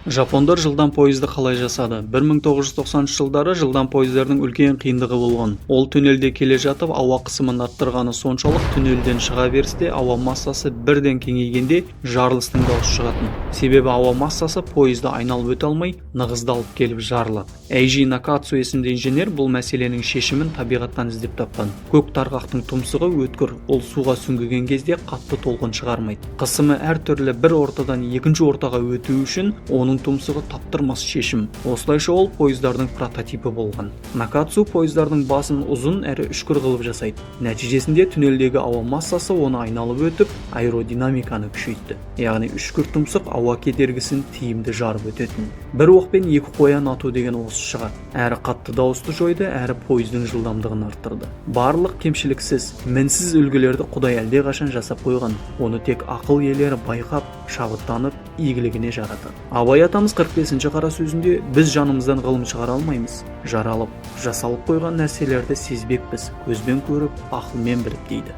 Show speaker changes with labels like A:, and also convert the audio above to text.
A: Жапондар жылдам пойызды қалай жасады? 1990 жылдары жылдам пойыздардың үлкен қиындығы болған. Ол түнелде келе жатып, ауа қысымын арттырғаны соншалық түнелден шыға берісте ауа массасы бірден кеңейгенде жарылыстың дауысы шығатын. Себебі ауа массасы пойызды айналып өте алмай, нығыздалып келіп жарылады. Эйжи Накатсу есімді инженер бұл мәселенің шешімін табиғаттан іздеп тапқан. Көк тарғақтың тұмсығы өткір, ол суға сүңгіген кезде қатты толқын шығармайды. Қысымы әртүрлі бір ортадан екінші ортаға өту үшін оның тұмсығы таптырмас шешім. Осылайша ол пойыздардың прототипі болған. Накатсу пойыздардың басын ұзын әрі үшкір қылып жасайды. Нәтижесінде түнелдегі ауа массасы оны айналып өтіп, аэродинамиканы күшейтті. Яғни үшкір тұмсық ауа кедергісін тиімді жарып өтетін. Бір оқпен екі қоян ату деген осы шығар. Әрі қатты дауысты жойды, әрі пойыздың жылдамдығын арттырды. Барлық кемшіліксіз, мінсіз үлгілерді Құдай әлдеқашан жасап қойған. Оны тек ақыл иелері байқап, шабыттанып, игілігіне жаратады. Абай атамыз 45-ші қара сөзінде біз жанымыздан ғылым шығара алмаймыз. Жаралып, жасалып қойған нәрселерді сезбекпіз, көзбен көріп, ақылмен біліп дейді.